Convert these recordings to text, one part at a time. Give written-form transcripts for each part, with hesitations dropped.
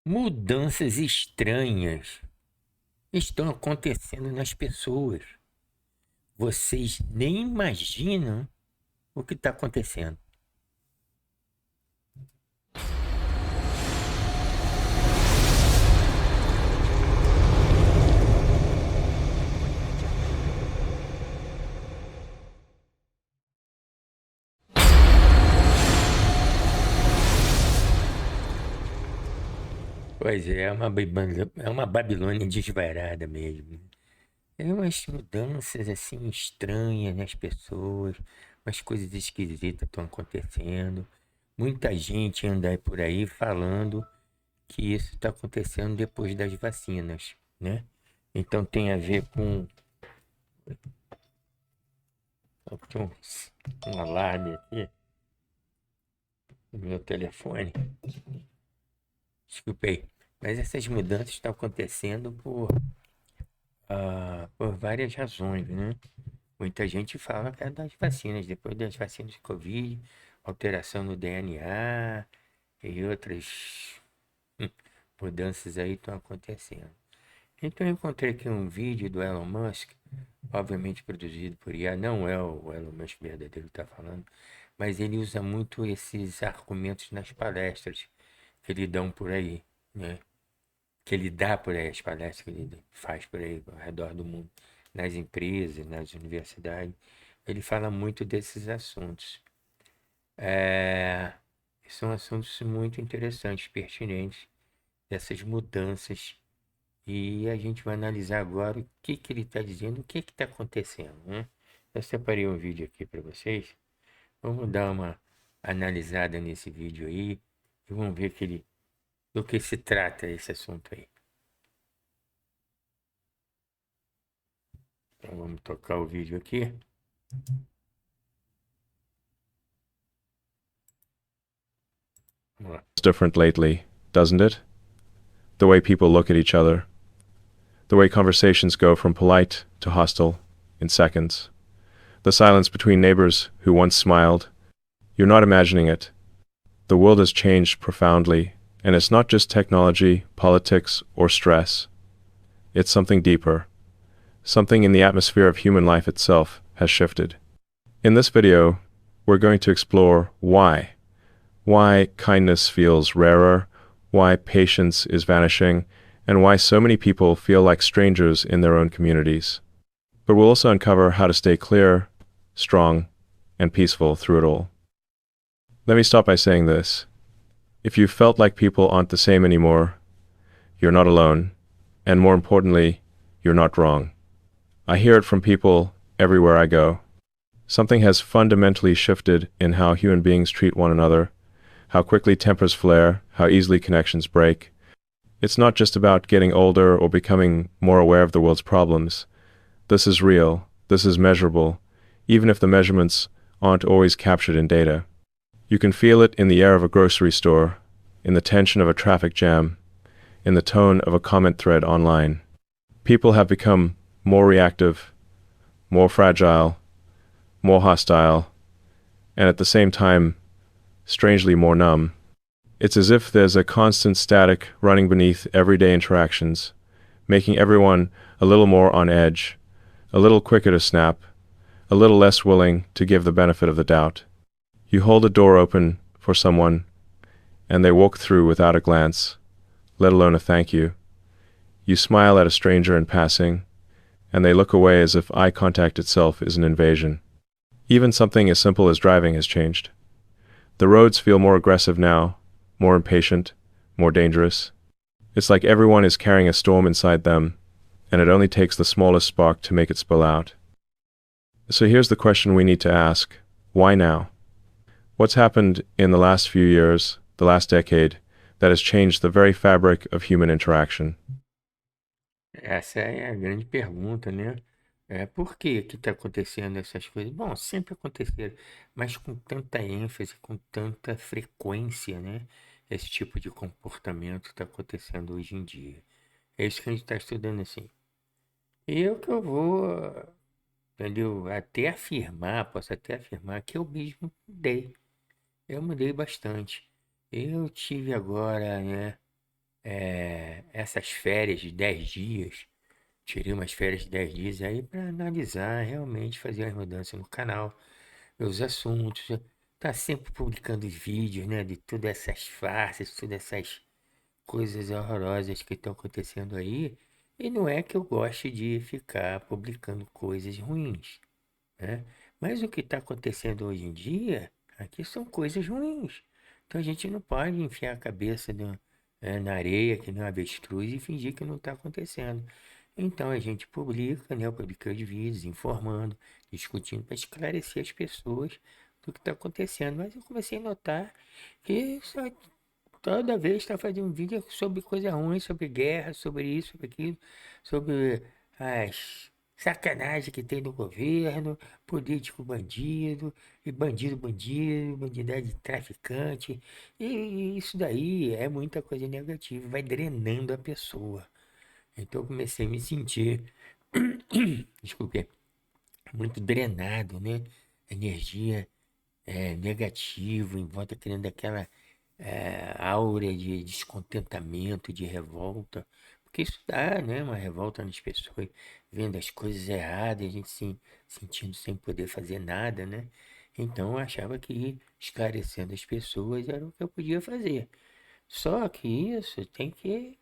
Mudanças estranhas estão acontecendo nas pessoas. Vocês nem imaginam o que está acontecendo. Pois é, é uma Babilônia desvairada mesmo. É umas mudanças assim estranhas nas pessoas, umas coisas esquisitas estão acontecendo. Muita gente anda aí por aí falando que isso está acontecendo depois das vacinas, né? Então tem a ver com tem um alarme aqui no meu telefone. Desculpei. Mas essas mudanças estão acontecendo por várias razões, né? Muita gente fala que é das vacinas, depois das vacinas de Covid, alteração no DNA e outras mudanças aí estão acontecendo. Então eu encontrei aqui um vídeo do Elon Musk, obviamente produzido por IA, não é o Elon Musk verdadeiro que está falando, mas ele usa muito esses argumentos nas palestras que ele dão por aí, né? Que ele dá por aí, as palestras que ele faz por aí ao redor do mundo, nas empresas, nas universidades. Ele fala muito desses assuntos. É, são assuntos muito interessantes, pertinentes, dessas mudanças. E a gente vai analisar agora o que que ele está dizendo, o que está acontecendo, né? Eu separei um vídeo aqui para vocês. Vamos dar uma analisada nesse vídeo aí e vamos ver do que se trata esse assunto aí. Então vamos tocar o vídeo aqui. Vamos lá. It's different lately, doesn't it? The way people look at each other. The way conversations go from polite to hostile in seconds. The silence between neighbors who once smiled. You're not imagining it. The world has changed profoundly, and it's not just technology, politics, or stress. It's something deeper. Something in the atmosphere of human life itself has shifted. In this video, we're going to explore why. Why kindness feels rarer, why patience is vanishing, and why so many people feel like strangers in their own communities. But we'll also uncover how to stay clear, strong, and peaceful through it all. Let me start by saying this. If you felt like people aren't the same anymore, you're not alone, and more importantly, you're not wrong. I hear it from people everywhere I go. Something has fundamentally shifted in how human beings treat one another, how quickly tempers flare, how easily connections break. It's not just about getting older or becoming more aware of the world's problems. This is real, this is measurable, even if the measurements aren't always captured in data. You can feel it in the air of a grocery store, in the tension of a traffic jam, in the tone of a comment thread online. People have become more reactive, more fragile, more hostile, and at the same time, strangely more numb. It's as if there's a constant static running beneath everyday interactions, making everyone a little more on edge, a little quicker to snap, a little less willing to give the benefit of the doubt. You hold a door open for someone, and they walk through without a glance, let alone a thank you. You smile at a stranger in passing, and they look away as if eye contact itself is an invasion. Even something as simple as driving has changed. The roads feel more aggressive now, more impatient, more dangerous. It's like everyone is carrying a storm inside them, and it only takes the smallest spark to make it spill out. So here's the question we need to ask. Why now? What's happened in the last few years, the last decade, that has changed the very fabric of human interaction? Essa é a grande pergunta, né? Por que que está acontecendo essas coisas? Bom, sempre aconteceram, mas com tanta ênfase, com tanta frequência, né? Esse tipo de comportamento está acontecendo hoje em dia. É isso que a gente está estudando assim. E eu que eu vou, entendeu? Até afirmar, posso até afirmar que eu mesmo mudei. Eu mudei bastante. Eu tive agora, né? essas férias de 10 dias, tirei umas férias de 10 dias aí para analisar, realmente fazer as mudanças no canal, meus assuntos, tá sempre publicando vídeos, né, de todas essas farsas, todas essas coisas horrorosas que estão acontecendo aí. E não é que eu goste de ficar publicando coisas ruins, né? Mas o que está acontecendo hoje em dia, aqui são coisas ruins. Então a gente não pode enfiar a cabeça na areia, que nem um avestruz, e fingir que não está acontecendo. Então a gente publica, né? Eu publiquei os vídeos informando, discutindo para esclarecer as pessoas do que está acontecendo. Mas eu comecei a notar que toda vez está fazendo um vídeo sobre coisa ruim, sobre guerra, sobre isso, sobre aquilo, sobre as sacanagem que tem no governo, político bandido, e bandido, bandidagem de traficante. E isso daí é muita coisa negativa, vai drenando a pessoa. Então eu comecei a me sentir, desculpe, muito drenado, né? Energia negativa, em volta criando aquela aura de descontentamento, de revolta. Porque isso dá, né? Uma revolta nas pessoas, vendo as coisas erradas, a gente se sentindo sem poder fazer nada, né? Então eu achava que esclarecendo as pessoas era o que eu podia fazer. Só que isso tem que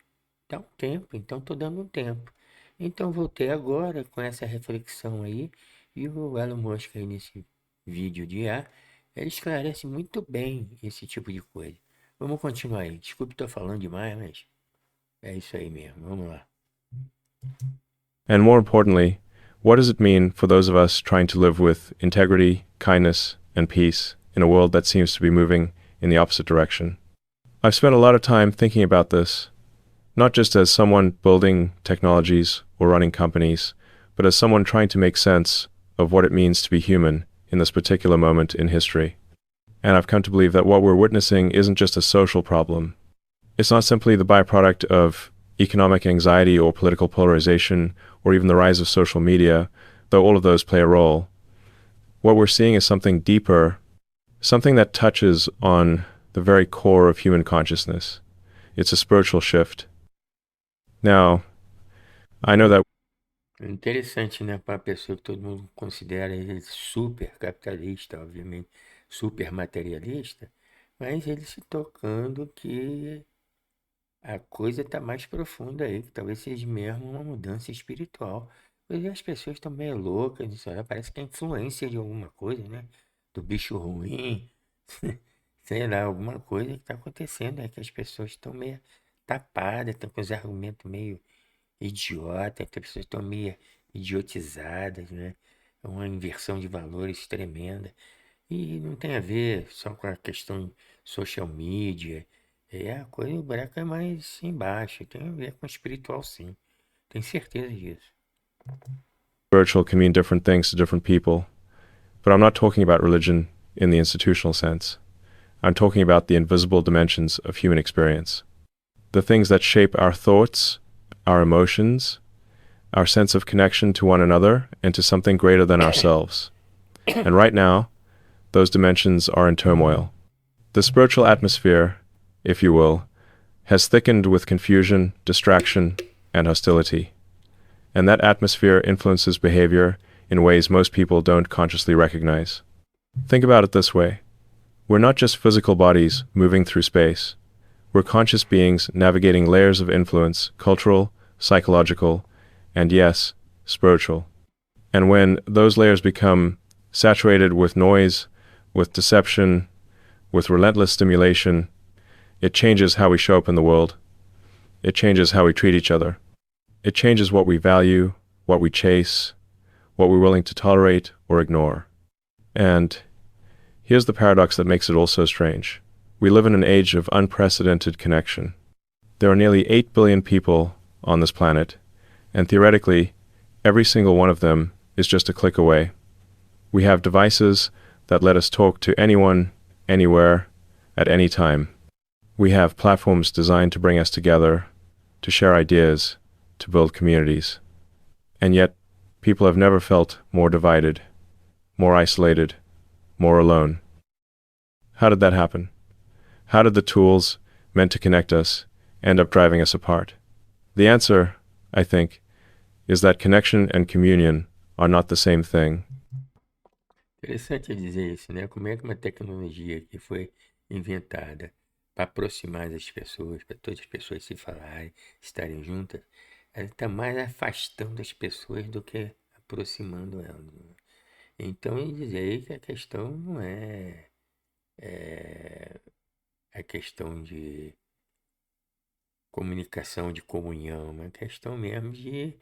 dar um tempo, então estou dando um tempo. Então voltei agora com essa reflexão aí, e o Elon Musk aí nesse vídeo de IA, ele esclarece muito bem esse tipo de coisa. Vamos continuar aí. Desculpe, estou falando demais, mas é isso aí mesmo. Vamos lá. And more importantly, what does it mean for those of us trying to live with integrity, kindness, and peace in a world that seems to be moving in the opposite direction? I've spent a lot of time thinking about this, not just as someone building technologies or running companies, but as someone trying to make sense of what it means to be human in this particular moment in history. And I've come to believe that what we're witnessing isn't just a social problem. It's not simply the byproduct of economic anxiety or political polarization or even the rise of social media, though all of those play a role. What we're seeing is something deeper, something that touches on the very core of human consciousness. It's a spiritual shift. Now, I know that É interessante, né, para a pessoa que todo mundo considera ele super capitalista, obviamente, super materialista, mas ele se tocando que a coisa está mais profunda aí, que talvez seja mesmo uma mudança espiritual. Hoje as pessoas estão meio loucas, isso aí parece que é influência de alguma coisa, né? Do bicho ruim, sei lá, alguma coisa que está acontecendo, é que as pessoas estão meio tapadas, estão com os argumentos meio idiota, as pessoas estão meio idiotizadas, né? É uma inversão de valores tremenda. E não tem a ver só com a questão social media. A coisa, o buraco é mais embaixo. Tem a ver com o espiritual, sim. Tenho certeza disso. spiritual can mean different things to different people, but I'm not talking about religion in the institutional sense. I'm talking about the invisible dimensions of human experience. The things that shape our thoughts, our emotions, our sense of connection to one another and to something greater than ourselves. And right now, those dimensions are in turmoil. The spiritual atmosphere, if you will, has thickened with confusion, distraction, and hostility. And that atmosphere influences behavior in ways most people don't consciously recognize. Think about it this way. We're not just physical bodies moving through space. We're conscious beings navigating layers of influence, cultural, psychological, and yes, spiritual. And when those layers become saturated with noise, with deception, with relentless stimulation, it changes how we show up in the world. It changes how we treat each other. It changes what we value, what we chase, what we're willing to tolerate or ignore. And here's the paradox that makes it all so strange. We live in an age of unprecedented connection. There are nearly 8 billion people on this planet, and theoretically, every single one of them is just a click away. We have devices that let us talk to anyone, anywhere, at any time. We have platforms designed to bring us together, to share ideas, to build communities. And yet, people have never felt more divided, more isolated, more alone. How did that happen? How did the tools meant to connect us end up driving us apart? The answer, I think, is that connection and communion are not the same thing. Interessante dizer isso, né? Como é que uma tecnologia que foi inventada para aproximar as pessoas, para todas as pessoas se falarem, estarem juntas, ela está mais afastando as pessoas do que aproximando elas, né? Então, eu dizer aí que a questão não é, a questão de comunicação, de comunhão, é uma questão mesmo de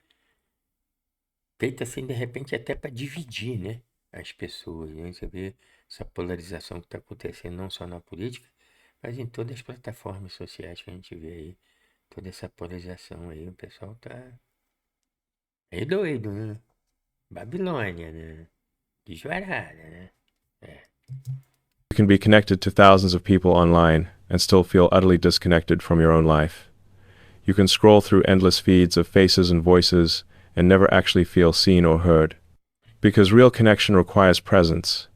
feita assim de repente até para dividir, né, as pessoas, né? Você vê essa polarização que está acontecendo não só na política, mas em todas as plataformas sociais que a gente vê aí, toda essa polarização aí, o pessoal tá aí doido, né? Babilônia, né? Desvarada, né? You can be connected to thousands of people online and still feel utterly disconnected from your own life. You can scroll through endless feeds of faces and voices and never actually feel seen or heard. Because real connection requires presence.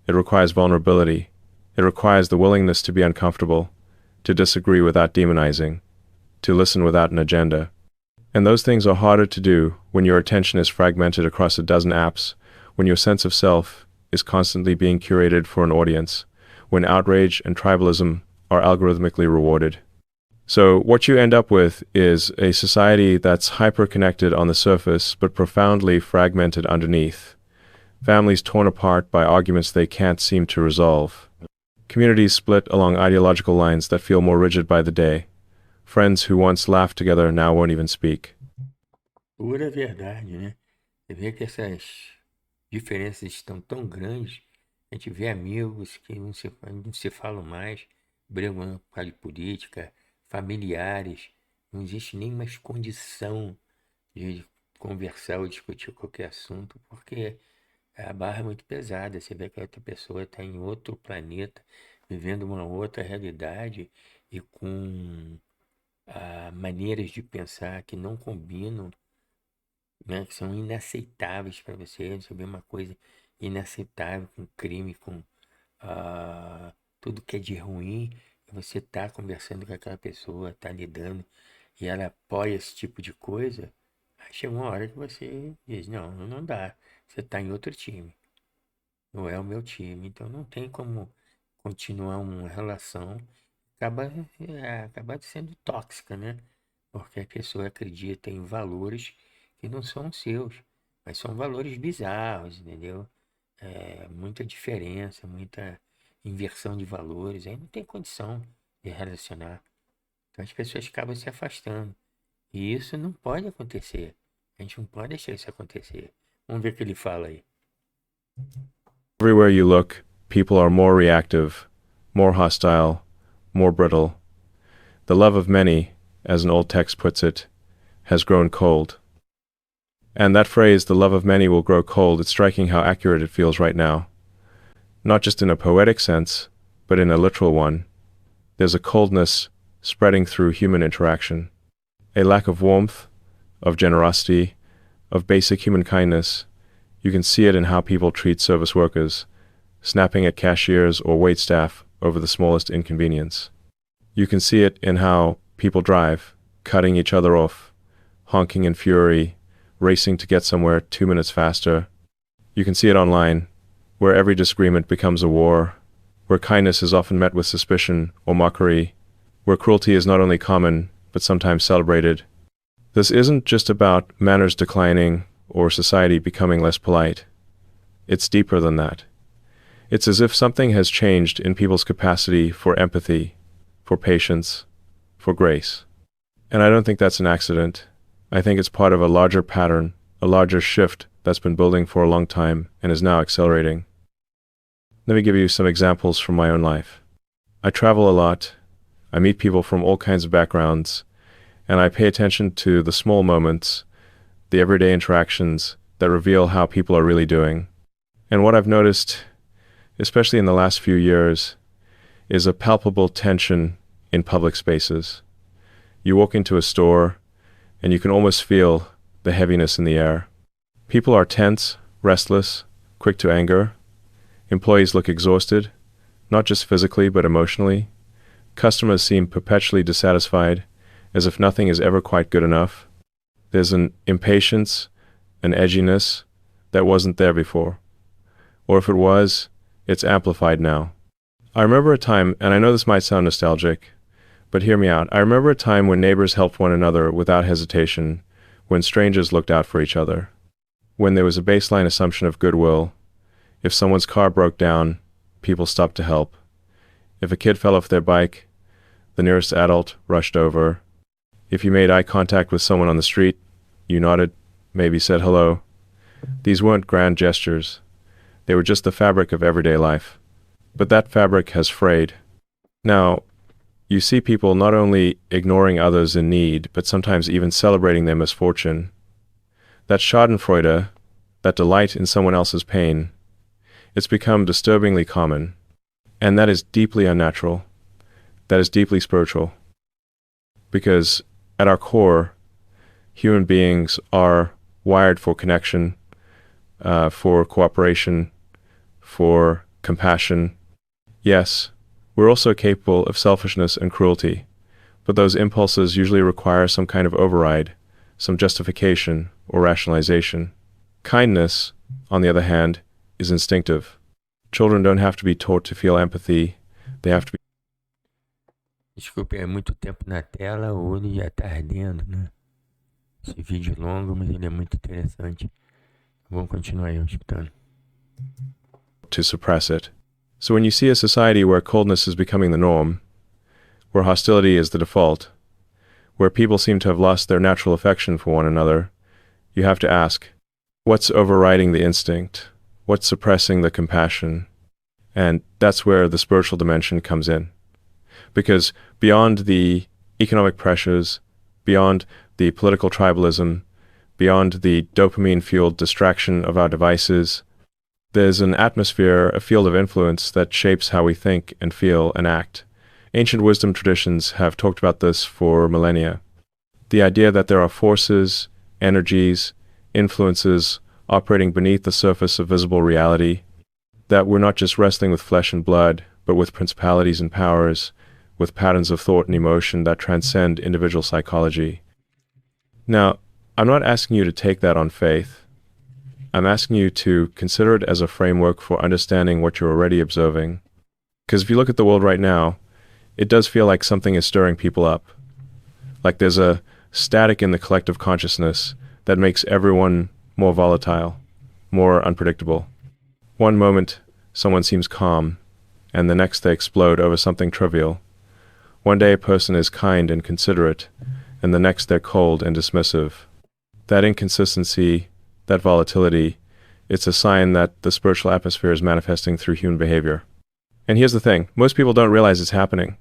It requires vulnerability. It requires the willingness to be uncomfortable, to disagree without demonizing, to listen without an agenda. And those things are harder to do when your attention is fragmented across a dozen apps, when your sense of self is constantly being curated for an audience, when outrage and tribalism are algorithmically rewarded. So what you end up with is a society that's hyper-connected on the surface but profoundly fragmented underneath. Families torn apart by arguments they can't seem to resolve. Communities split along ideological lines that feel more rigid by the day. Friends who once laughed together now won't even speak. Pura verdade, né? Você vê que essas diferenças estão tão grandes, a gente vê amigos que não se falam mais, brigam por causa de política, familiares, não existe nem mais condição de conversar ou discutir qualquer assunto, porque a barra é muito pesada. Você vê que a outra pessoa está em outro planeta, vivendo uma outra realidade e com maneiras de pensar que não combinam, né, que são inaceitáveis para você. Você vê uma coisa inaceitável, com crime, com tudo que é de ruim, e você está conversando com aquela pessoa, está lidando, e ela apoia esse tipo de coisa. Aí chega uma hora que você diz, não, não dá, você está em outro time, não é o meu time, então não tem como continuar uma relação, acaba sendo tóxica, né? Porque a pessoa acredita em valores que não são os seus, mas são valores bizarros, entendeu? Muita diferença, muita inversão de valores, aí não tem condição de relacionar. Então as pessoas acabam se afastando. E isso não pode acontecer. A gente não pode deixar isso acontecer. Vamos ver o que ele fala aí. Everywhere you look, people are more reactive, more hostile, more brittle. The love of many, as an old text puts it, has grown cold. And that phrase, the love of many will grow cold, it's striking how accurate it feels right now. Not just in a poetic sense, but in a literal one. There's a coldness spreading through human interaction. A lack of warmth, of generosity, of basic human kindness. You can see it in how people treat service workers, snapping at cashiers or waitstaff over the smallest inconvenience. You can see it in how people drive, cutting each other off, honking in fury, racing to get somewhere 2 minutes faster. You can see it online, where every disagreement becomes a war, where kindness is often met with suspicion or mockery, where cruelty is not only common, but sometimes celebrated. This isn't just about manners declining or society becoming less polite. It's deeper than that. It's as if something has changed in people's capacity for empathy, for patience, for grace. And I don't think that's an accident. I think it's part of a larger pattern, a larger shift that's been building for a long time and is now accelerating. Let me give you some examples from my own life. I travel a lot. I meet people from all kinds of backgrounds, and I pay attention to the small moments, the everyday interactions that reveal how people are really doing. And what I've noticed, especially in the last few years, is a palpable tension in public spaces. You walk into a store, and you can almost feel the heaviness in the air. People are tense, restless, quick to anger. Employees look exhausted, not just physically but emotionally. Customers seem perpetually dissatisfied, as if nothing is ever quite good enough. There's an impatience, an edginess that wasn't there before. Or if it was, it's amplified now. I remember a time, and I know this might sound nostalgic, but hear me out. I remember a time when neighbors helped one another without hesitation, when strangers looked out for each other, when there was a baseline assumption of goodwill. If someone's car broke down, people stopped to help. If a kid fell off their bike, the nearest adult rushed over. If you made eye contact with someone on the street, you nodded, maybe said hello. These weren't grand gestures. They were just the fabric of everyday life. But that fabric has frayed. Now, you see people not only ignoring others in need, but sometimes even celebrating their misfortune. That schadenfreude, that delight in someone else's pain, it's become disturbingly common. And that is deeply unnatural. That is deeply spiritual. Because at our core, human beings are wired for connection, for cooperation, for compassion. Yes, we're also capable of selfishness and cruelty, but those impulses usually require some kind of override, some justification or rationalization. Kindness, on the other hand, is instinctive. Children don't have to be taught to feel empathy. They have to be. Desculpe, é muito tempo na tela, o olho já tá ardendo, né? Esse vídeo é longo, mas ele é muito interessante. Vamos continuar aí escutando. To suppress it. So when you see a society where coldness is becoming the norm, where hostility is the default, where people seem to have lost their natural affection for one another, you have to ask, what's overriding the instinct? What's suppressing the compassion? And that's where the spiritual dimension comes in. Because beyond the economic pressures, beyond the political tribalism, beyond the dopamine-fueled distraction of our devices, there's an atmosphere, a field of influence that shapes how we think and feel and act. Ancient wisdom traditions have talked about this for millennia. The idea that there are forces, energies, influences operating beneath the surface of visible reality, that we're not just wrestling with flesh and blood, but with principalities and powers, with patterns of thought and emotion that transcend individual psychology. Now, I'm not asking you to take that on faith. I'm asking you to consider it as a framework for understanding what you're already observing. Because if you look at the world right now, it does feel like something is stirring people up. Like there's a static in the collective consciousness that makes everyone more volatile, more unpredictable. One moment, someone seems calm, and the next they explode over something trivial. One day a person is kind and considerate, and the next they're cold and dismissive. That inconsistency, that volatility, it's a sign that the spiritual atmosphere is manifesting through human behavior. And here's the thing, most people don't realize it's happening.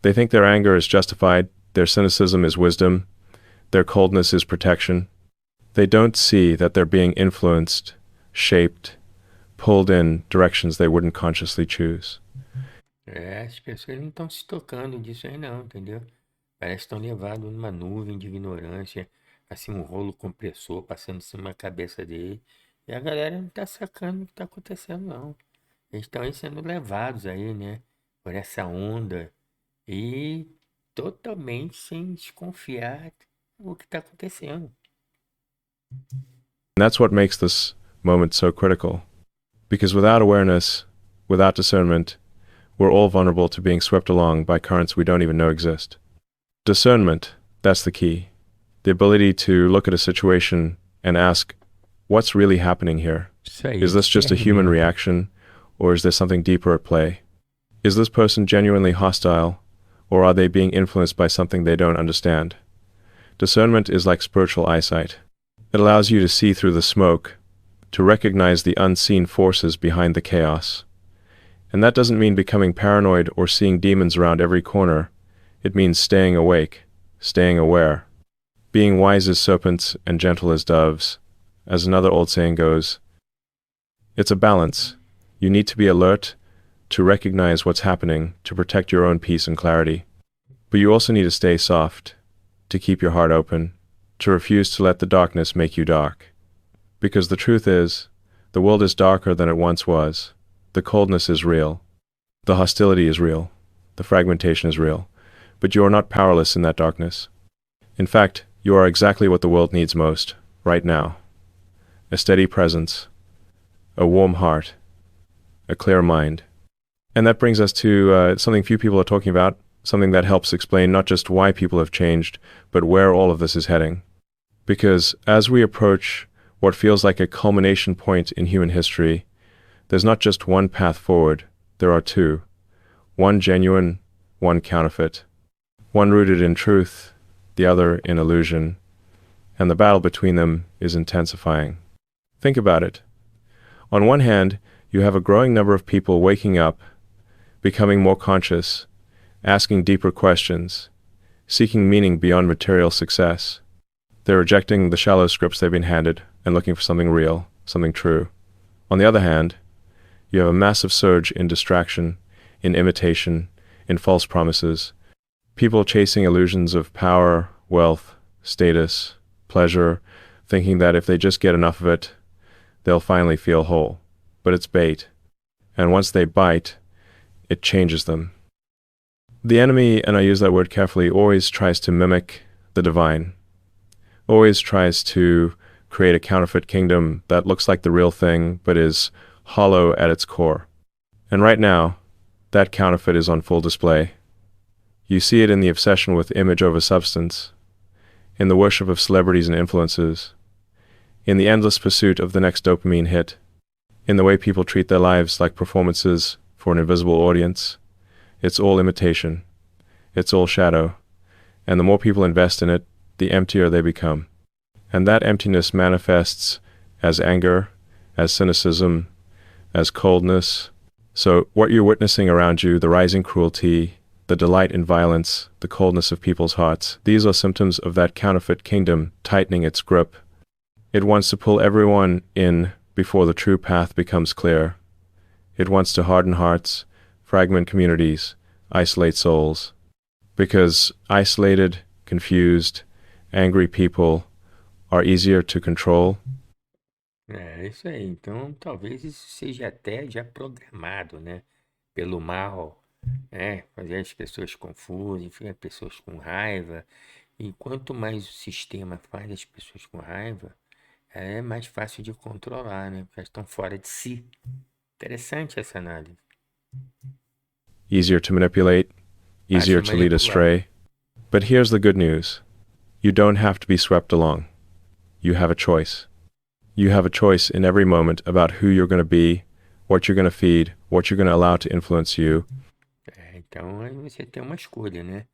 They think their anger is justified, their cynicism is wisdom, their coldness is protection. They don't see that they're being influenced, shaped, pulled in directions they wouldn't consciously choose. As pessoas não estão se tocando disso aí não, entendeu? Parece que estão levados numa nuvem de ignorância, assim um rolo compressor passando em cima da cabeça dele. E a galera não tá sacando o que tá acontecendo não. Eles estão aí sendo levados aí, né? Por essa onda. E totalmente sem desconfiar o que tá acontecendo. And that's what makes this moment so critical. Because without awareness, without discernment, we're all vulnerable to being swept along by currents we don't even know exist. Discernment, that's the key. The ability to look at a situation and ask, what's really happening here? Is this just a human reaction, or is there something deeper at play? Is this person genuinely hostile, or are they being influenced by something they don't understand? Discernment is like spiritual eyesight. It allows you to see through the smoke, to recognize the unseen forces behind the chaos. And that doesn't mean becoming paranoid or seeing demons around every corner. It means staying awake, staying aware, being wise as serpents and gentle as doves. As another old saying goes, it's a balance. You need to be alert, to recognize what's happening, to protect your own peace and clarity. But you also need to stay soft, to keep your heart open, to refuse to let the darkness make you dark. Because the truth is, the world is darker than it once was. The coldness is real. The hostility is real. The fragmentation is real. But you are not powerless in that darkness. In fact, you are exactly what the world needs most, right now. A steady presence, a warm heart, a clear mind. And that brings us to something few people are talking about, something that helps explain not just why people have changed, but where all of this is heading. Because as we approach what feels like a culmination point in human history, there's not just one path forward, there are two. One genuine, one counterfeit. One rooted in truth, the other in illusion. And the battle between them is intensifying. Think about it. On one hand, you have a growing number of people waking up, becoming more conscious, asking deeper questions, seeking meaning beyond material success. They're rejecting the shallow scripts they've been handed and looking for something real, something true. On the other hand, you have a massive surge in distraction, in imitation, in false promises, people chasing illusions of power, wealth, status, pleasure, thinking that if they just get enough of it, they'll finally feel whole. But it's bait. And once they bite, it changes them. The enemy, and I use that word carefully, always tries to mimic the divine. Always tries to create a counterfeit kingdom that looks like the real thing, but is hollow at its core. And right now, that counterfeit is on full display. You see it in the obsession with image over substance, in the worship of celebrities and influencers, in the endless pursuit of the next dopamine hit, in the way people treat their lives like performances for an invisible audience. It's all imitation. It's all shadow. And the more people invest in it, the emptier they become. And that emptiness manifests as anger, as cynicism, as coldness. So what you're witnessing around you, the rising cruelty, the delight in violence, the coldness of people's hearts, these are symptoms of that counterfeit kingdom tightening its grip. It wants to pull everyone in before the true path becomes clear. It wants to harden hearts, fragment communities, isolate souls. Because isolated, confused, angry people are easier to control. É isso aí. Então, talvez isso seja até já programado, né? Pelo mal, né? Fazer as pessoas confusas, enfim, as pessoas com raiva. E quanto mais o sistema faz as pessoas com raiva, é mais fácil de controlar, né? Porque elas estão fora de si. Interessante essa análise. Easier to manipulate, easier Fácil to lead manipular. astray. But here's the good news. You don't have to be swept along. You have a choice. You have a choice in every moment about who you're going to be, what you're going to feed, what you're going to allow to influence you. Então, aí você tem uma escolha, né?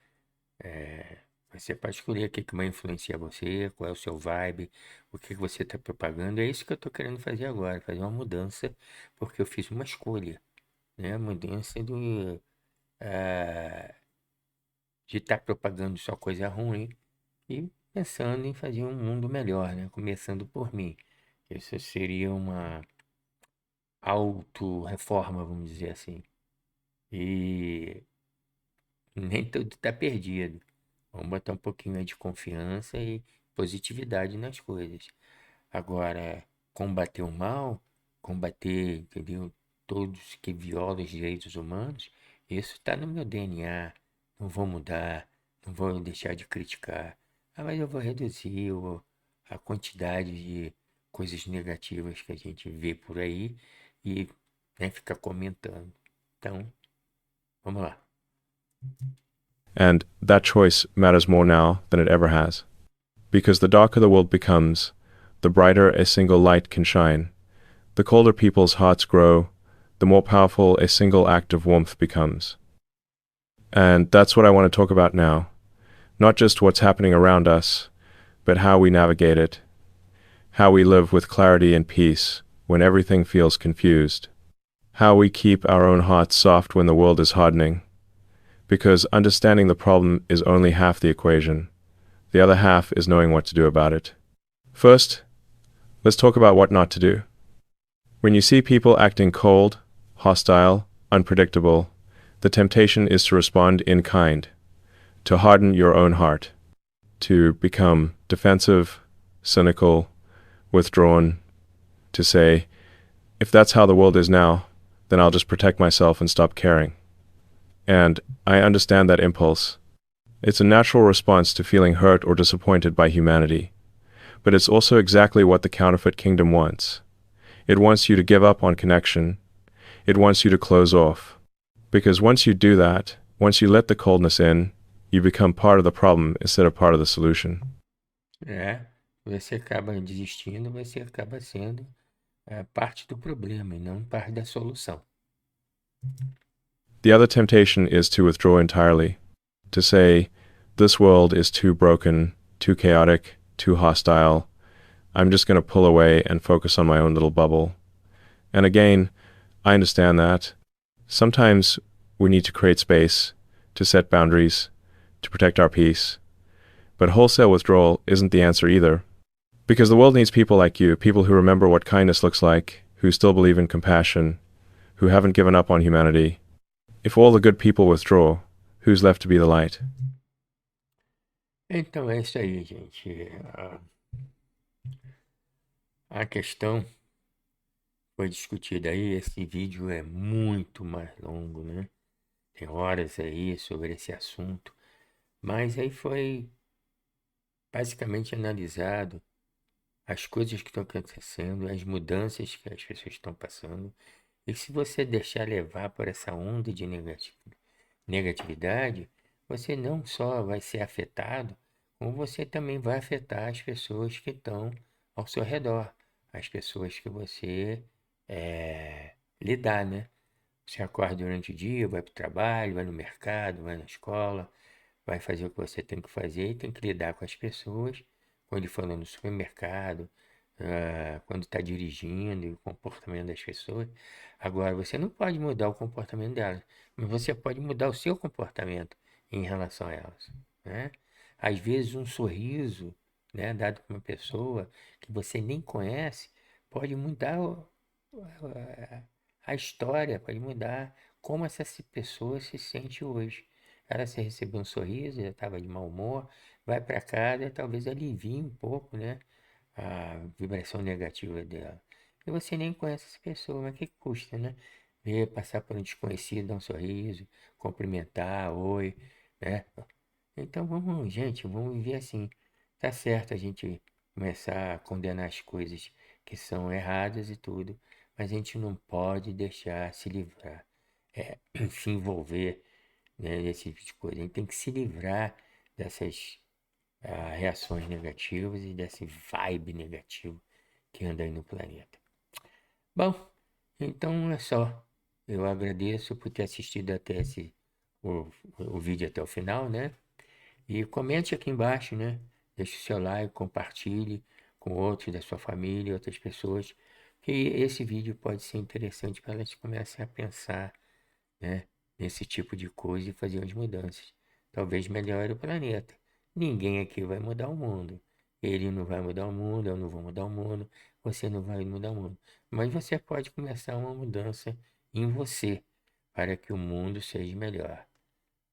Você pode escolher o que que vai influenciar você, qual é o seu vibe, o que que você está propagando. É isso que eu estou querendo fazer agora, fazer uma mudança, porque eu fiz uma escolha, né? A mudança de estar propagando só coisa ruim e pensando em fazer um mundo melhor, né? Começando por mim. Isso seria uma auto-reforma, vamos dizer assim. E nem tudo está perdido. Vamos botar um pouquinho aí de confiança e positividade nas coisas. Agora, combater o mal, combater, entendeu? Todos que violam os direitos humanos, isso está no meu DNA. Não vou mudar, não vou deixar de criticar. Mas eu vou reduzir a quantidade de coisas negativas que a gente vê por aí e, né, ficar comentando. Então, vamos lá. And that choice matters more now than it ever has. Because the darker the world becomes, the brighter a single light can shine. The colder people's hearts grow, the more powerful a single act of warmth becomes. And that's what I want to talk about now. Not just what's happening around us, but how we navigate it. How we live with clarity and peace when everything feels confused. How we keep our own hearts soft when the world is hardening. Because understanding the problem is only half the equation. The other half is knowing what to do about it. First, let's talk about what not to do. When you see people acting cold, hostile, unpredictable, the temptation is to respond in kind, to harden your own heart, to become defensive, cynical, withdrawn, to say, if that's how the world is now, then I'll just protect myself and stop caring. And I understand that impulse. It's a natural response to feeling hurt or disappointed by humanity. But it's also exactly what the counterfeit kingdom wants. It wants you to give up on connection. It wants you to close off. Because once you do that, once you let the coldness in, you become part of the problem instead of part of the solution. Você acaba desistindo, você acaba sendo parte do problema e não parte da solução. The other temptation is to withdraw entirely, to say, this world is too broken, too chaotic, too hostile. I'm just going to pull away and focus on my own little bubble. And again, I understand that. Sometimes we need to create space, to set boundaries, to protect our peace. But wholesale withdrawal isn't the answer either. Because the world needs people like you, people who remember what kindness looks like, who still believe in compassion, who haven't given up on humanity. If all the good people withdraw, who's left to be the light? Então é isso aí, gente. A questão foi discutida aí. Esse vídeo é muito mais longo, né? Tem horas aí sobre esse assunto. Mas aí foi basicamente analisado as coisas que estão acontecendo, as mudanças que as pessoas estão passando. E se você deixar levar por essa onda de negatividade, você não só vai ser afetado, como você também vai afetar as pessoas que estão ao seu redor, as pessoas que você lidar, né? Você acorda durante o dia, vai para o trabalho, vai no mercado, vai na escola, vai fazer o que você tem que fazer e tem que lidar com as pessoas quando ele for no supermercado, quando está dirigindo, e o comportamento das pessoas. Agora, você não pode mudar o comportamento delas, mas você pode mudar o seu comportamento em relação a elas, né? Às vezes, um sorriso, né, dado para uma pessoa que você nem conhece, pode mudar a história, pode mudar como essa pessoa se sente hoje. Ela se recebeu um sorriso, já estava de mau humor, vai para casa, talvez alivie um pouco, né, a vibração negativa dela. E você nem conhece essa pessoa, mas que custa, né? Ver, passar por um desconhecido, dar um sorriso, cumprimentar, oi, né? Então vamos, gente, vamos viver assim. Tá certo a gente começar a condenar as coisas que são erradas e tudo, mas a gente não pode deixar se livrar, se envolver, né, nesse tipo de coisa. A gente tem que se livrar dessas reações negativas e desse vibe negativo que anda aí no planeta. Bom, então é só. Eu agradeço por ter assistido até o vídeo até o final, né? E comente aqui embaixo, né? Deixe o seu like, compartilhe com outros da sua família, outras pessoas, que esse vídeo pode ser interessante para elas começarem a pensar, né, nesse tipo de coisa e fazer umas mudanças. Talvez melhore o planeta. Ninguém aqui vai mudar o mundo. Ele não vai mudar o mundo, eu não vou mudar o mundo, você não vai mudar o mundo. Mas você pode começar uma mudança em você para que o mundo seja melhor.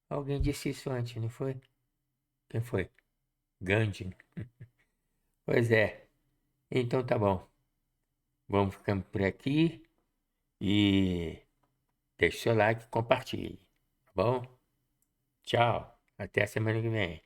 Alguém disse isso antes, não foi? Quem foi? Gandhi. Pois é. Então tá bom. Vamos ficando por aqui e deixe seu like e compartilhe. Tá bom? Tchau. Até a semana que vem.